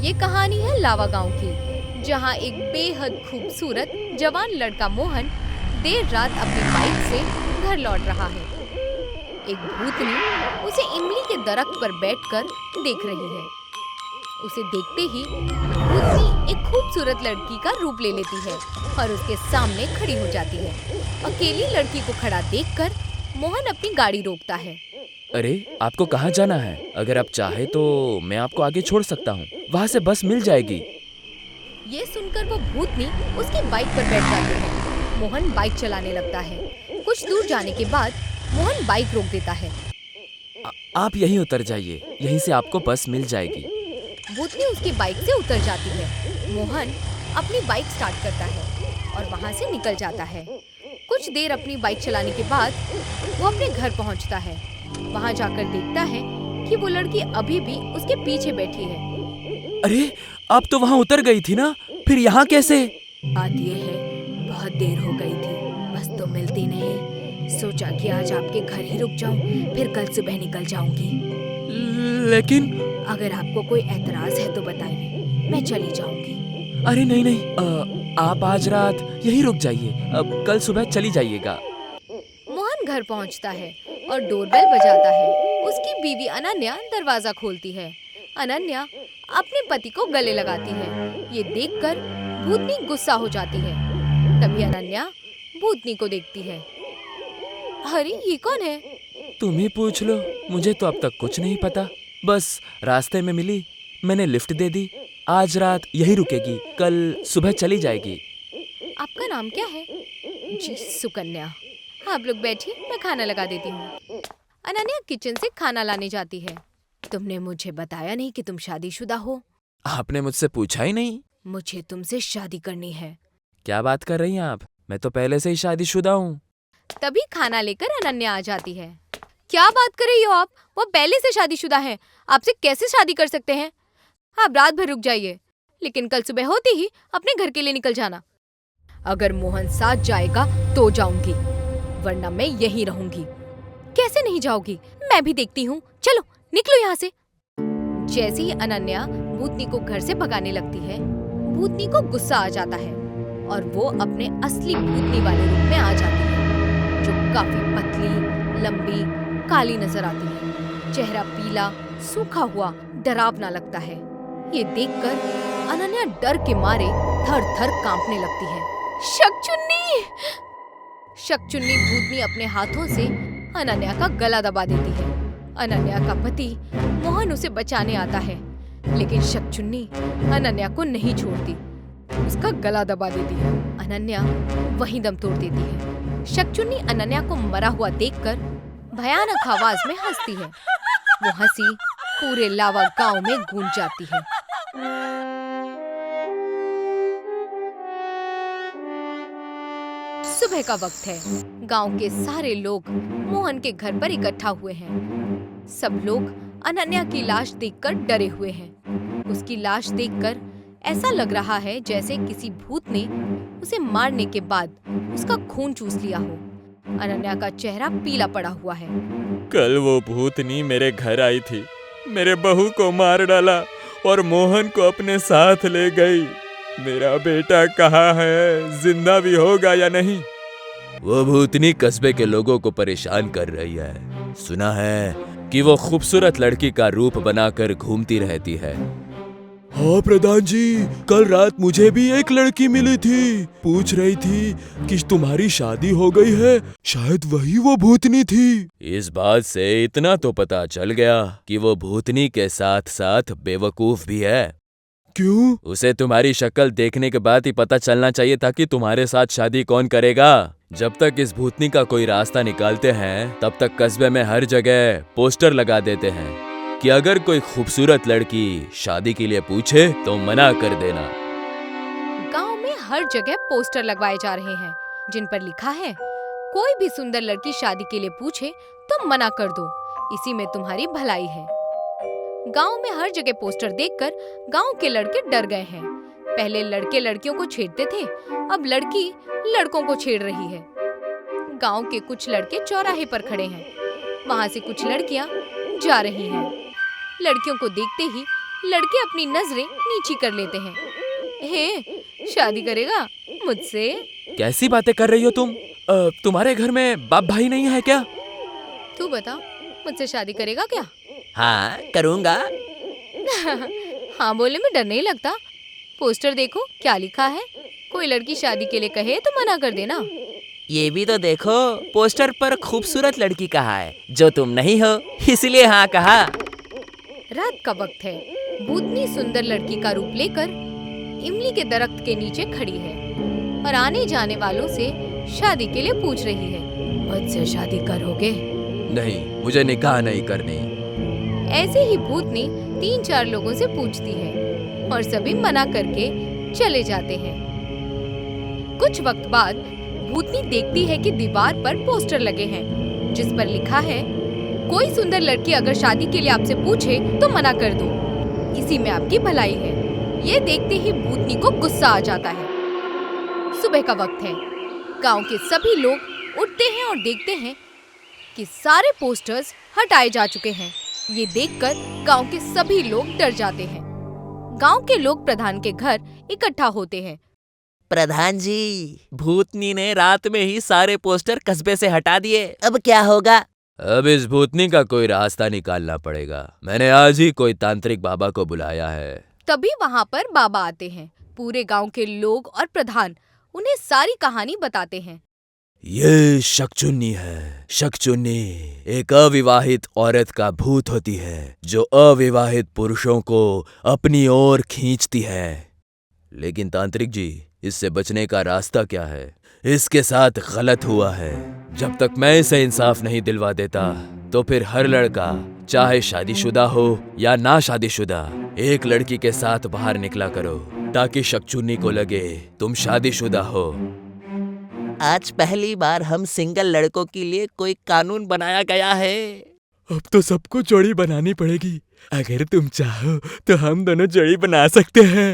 ये कहानी है लावा गांव की, जहां एक बेहद खूबसूरत जवान लड़का मोहन देर रात अपनी बाइक से घर लौट रहा है। एक भूतनी उसे इमली के दरख्त पर बैठकर देख रही है। उसे देखते ही भूतनी एक खूबसूरत लड़की का रूप ले लेती है और उसके सामने खड़ी हो जाती है। अकेली लड़की को खड़ा देखकर मोहन अपनी गाड़ी रोकता है। अरे, आपको कहाँ जाना है? अगर आप चाहे तो मैं आपको आगे छोड़ सकता हूँ, वहाँ से बस मिल जाएगी। ये सुनकर वो भूतनी उसकी बाइक पर बैठ जाती है। मोहन बाइक चलाने लगता है। कुछ दूर जाने के बाद मोहन बाइक रोक देता है। आप यहीं उतर जाइए, यहीं से आपको बस मिल जाएगी। भूतनी उसकी बाइक से उतर जाती है। मोहन अपनी बाइक स्टार्ट करता है और वहाँ से निकल जाता है। कुछ देर अपनी बाइक चलाने के बाद वो अपने घर पहुँचता है। वहाँ जाकर देखता है कि वो लड़की अभी भी उसके पीछे बैठी है। अरे, आप तो वहाँ उतर गई थी ना, फिर यहाँ कैसे? बात ये है, बहुत देर हो गई थी, बस तो मिलती नहीं। सोचा कि आज आपके घर ही रुक जाऊं, फिर कल सुबह निकल जाऊंगी। लेकिन अगर आपको कोई एतराज है तो बताइए, मैं चली जाऊंगी। अरे नहीं, आप आज रात यहीं रुक जाइए, अब कल सुबह चली जाइएगा। मोहन घर पहुंचता है और डोरबेल बजाता है। उसकी बीवी अनन्या दरवाजा खोलती है। अनन्या अपने पति को गले लगाती है। ये देखकर भूतनी गुस्सा हो जाती है। तभी अनन्या भूतनी को देखती है। अरे, ये कौन है? तुम ही पूछ लो, मुझे तो अब तक कुछ नहीं पता। बस रास्ते में मिली, मैंने लिफ्ट दे दी। आज रात यहीं रुकेगी, कल सुबह चली जाएगी। आपका नाम क्या है? जी, सुकन्या। आप लोग बैठिए, मैं खाना लगा देती हूँ। अनन्या किचन से खाना लाने जाती है। तुमने मुझे बताया नहीं कि तुम शादीशुदा हो। आपने मुझसे पूछा ही नहीं। मुझे तुमसे शादी करनी है। क्या बात कर रही हैं आप? मैं तो पहले से ही शादीशुदा हूँ। तभी खाना लेकर अनन्या आ जाती है। क्या बात कर रही हो आप? वो पहले से शादीशुदा है, आपसे कैसे शादी कर सकते हैं? आप रात भर रुक जाइए, लेकिन कल सुबह होते ही अपने घर के लिए निकल जाना। अगर मोहन साथ जाएगा तो जाऊंगी, वरना मैं यहीं रहूंगी। कैसे नहीं जाओगी? मैं भी देखती हूँ। चलो निकलो यहाँ से। जैसे ही अनन्या भूतनी को घर से भगाने लगती है, भूतनी को गुस्सा आ जाता है और वो अपने असली भूतनी वाले रूप में आ जाती है, जो काफी पतली, लंबी, काली नजर आती है। चेहरा पीला, सूखा हुआ, डरावना लगता है। ये देखकर अनन्या डर के मारे थर-थर कांपने लगती है। शकचुन्नी! शकचुन्नी भूतनी अपने हाथों से अनन्या का गला दबा देती है। अनन्या का पति मोहन उसे बचाने आता है, लेकिन शकचुन्नी अनन्या को नहीं छोड़ती, उसका गला दबा देती है। अनन्या वहीं दम तोड़ देती है। शकचुन्नी अनन्या को मरा हुआ देखकर भयानक आवाज में हंसती है। वो हंसी पूरे लावा गांव में गूंज जाती है। सुबह का वक्त है। गांव के सारे लोग मोहन के घर पर इकट्ठा हुए हैं। सब लोग अनन्या की लाश देखकर डरे हुए हैं। उसकी लाश देखकर ऐसा लग रहा है जैसे किसी भूत ने उसे मारने के बाद उसका खून चूस लिया हो। अनन्या का चेहरा पीला पड़ा हुआ है। कल वो भूतनी मेरे घर आई थी, मेरे बहू को मार डाला और मोहन को अपने साथ ले गई। मेरा बेटा कहाँ है? जिंदा भी होगा या नहीं? वो भूतनी कस्बे के लोगों को परेशान कर रही है। सुना है कि वो खूबसूरत लड़की का रूप बनाकर घूमती रहती है। हाँ प्रधान जी, कल रात मुझे भी एक लड़की मिली थी। पूछ रही थी कि तुम्हारी शादी हो गई है, शायद वही वो भूतनी थी। इस बात से इतना तो पता चल गया कि वो भूतनी के साथ साथ बेवकूफ भी है। क्यों? उसे तुम्हारी शक्ल देखने के बाद ही पता चलना चाहिए था कि तुम्हारे साथ शादी कौन करेगा। जब तक इस भूतनी का कोई रास्ता निकालते हैं, तब तक कस्बे में हर जगह पोस्टर लगा देते हैं कि अगर कोई खूबसूरत लड़की शादी के लिए पूछे तो मना कर देना। गांव में हर जगह पोस्टर लगवाए जा रहे हैं, जिन पर लिखा है, कोई भी सुंदर लड़की शादी के लिए पूछे तो मना कर दो, इसी में तुम्हारी भलाई है। गांव में हर जगह पोस्टर देखकर गांव के लड़के डर गए हैं। पहले लड़के लड़कियों को छेड़ते थे, अब लड़की लड़कों को छेड़ रही है। गांव के कुछ लड़के चौराहे पर खड़े हैं, वहां से कुछ लड़कियां जा रही हैं। लड़कियों को देखते ही लड़के अपनी नजरें नीची कर लेते हैं। हे, शादी करेगा मुझसे? कैसी बातें कर रही हो तुम? तुम्हारे घर में बाप भाई नहीं है क्या? तू बता, मुझसे शादी करेगा क्या? हाँ, करूँगा। हाँ बोलने में डर नहीं लगता? पोस्टर देखो क्या लिखा है। कोई लड़की शादी के लिए कहे तो मना कर देना। ये भी तो देखो, पोस्टर पर खूबसूरत लड़की कहा है, जो तुम नहीं हो, इसलिए हाँ कहा। रात का वक्त है। भूतनी सुंदर लड़की का रूप लेकर इमली के दरख्त के नीचे खड़ी है और आने जाने वालों से शादी के लिए पूछ रही है। मुझसे शादी करोगे? नहीं, मुझे निकाह नहीं करनी। ऐसे ही भूतनी 3-4 लोगों से पूछती है और सभी मना करके चले जाते हैं। कुछ वक्त बाद भूतनी देखती है कि दीवार पर पोस्टर लगे हैं जिस पर लिखा है, कोई सुंदर लड़की अगर शादी के लिए आपसे पूछे तो मना कर दो, इसी में आपकी भलाई है। ये देखते ही भूतनी को गुस्सा आ जाता है। सुबह का वक्त है। गांव के सभी लोग उठते हैं और देखते हैं कि सारे पोस्टर्स हटाए जा चुके हैं। ये देखकर गांव के सभी लोग डर जाते हैं। गांव के लोग प्रधान के घर इकट्ठा होते हैं। प्रधान जी, भूतनी ने रात में ही सारे पोस्टर कस्बे से हटा दिए, अब क्या होगा? अब इस भूतनी का कोई रास्ता निकालना पड़ेगा। मैंने आज ही कोई तांत्रिक बाबा को बुलाया है। तभी वहाँ पर बाबा आते हैं। पूरे गांव के लोग और प्रधान उन्हें सारी कहानी बताते हैं। ये शकचुन्नी है। शकचुन्नी एक अविवाहित औरत का भूत होती है जो अविवाहित पुरुषों को अपनी ओर खींचती है। लेकिन तांत्रिक जी, इससे बचने का रास्ता क्या है? इसके साथ गलत हुआ है। जब तक मैं इसे इंसाफ नहीं दिलवा देता तो फिर हर लड़का, चाहे शादीशुदा हो या ना शादीशुदा, एक लड़की के साथ बाहर निकला करो ताकि शकचुन्नी को लगे तुम शादीशुदा हो। आज पहली बार हम सिंगल लड़कों के लिए कोई कानून बनाया गया है। अब तो सबको जोड़ी बनानी पड़ेगी। अगर तुम चाहो तो हम दोनों जोड़ी बना सकते हैं।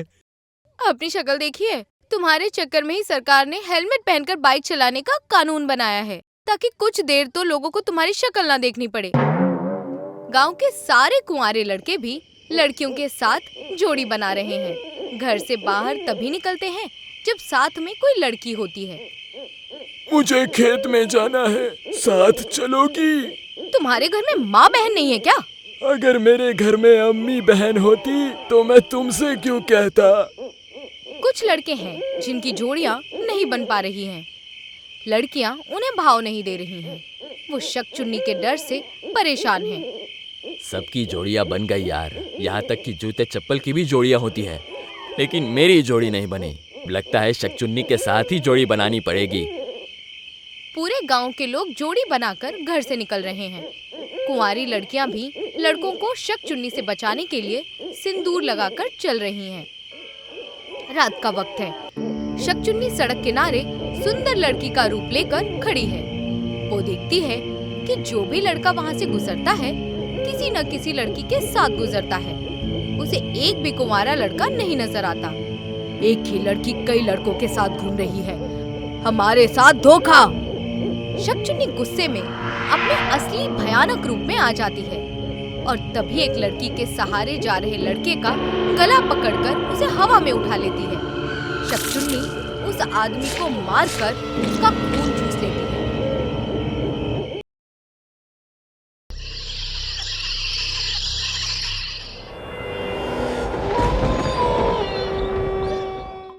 अपनी शक्ल देखिए, तुम्हारे चक्कर में ही सरकार ने हेलमेट पहनकर बाइक चलाने का कानून बनाया है ताकि कुछ देर तो लोगों को तुम्हारी शक्ल ना देखनी पड़े। गांव के सारे कुंवारे लड़के भी लड़कियों के साथ जोड़ी बना रहे हैं। घर से बाहर तभी निकलते हैं जब साथ में कोई लड़की होती है। मुझे खेत में जाना है, साथ चलोगी? तुम्हारे घर में माँ बहन नहीं है क्या? अगर मेरे घर में अम्मी बहन होती तो मैं तुमसे क्यों कहता। कुछ लड़के हैं जिनकी जोड़ियां नहीं बन पा रही हैं। लड़कियां उन्हें भाव नहीं दे रही हैं। वो शकचुन्नी के डर से परेशान हैं। सबकी जोड़ियां बन गई यार, यहाँ तक कि जूते चप्पल की भी जोड़ियां होती है, लेकिन मेरी जोड़ी नहीं बनी। लगता है शकचुन्नी के साथ ही जोड़ी बनानी पड़ेगी। पूरे गांव के लोग जोड़ी बनाकर घर से निकल रहे हैं। कुंवारी लड़कियां भी लड़कों को शकचुन्नी से बचाने के लिए सिंदूर लगाकर चल रही हैं। रात का वक्त है। शकचुन्नी सड़क किनारे सुंदर लड़की का रूप लेकर खड़ी है। वो देखती है कि जो भी लड़का वहाँ से गुजरता है किसी न किसी लड़की के साथ गुजरता है। उसे एक भी कुंवारा लड़का नहीं नजर आता। एक ही लड़की कई लड़कों के साथ घूम रही है। हमारे साथ धोखा। शकचुन्नी गुस्से में अपने असली भयानक रूप में आ जाती है और तभी एक लड़की के सहारे जा रहे लड़के का गला पकड़कर उसे हवा में उठा लेती है। शकचुन्नी उस आदमी को मारकर उसका खून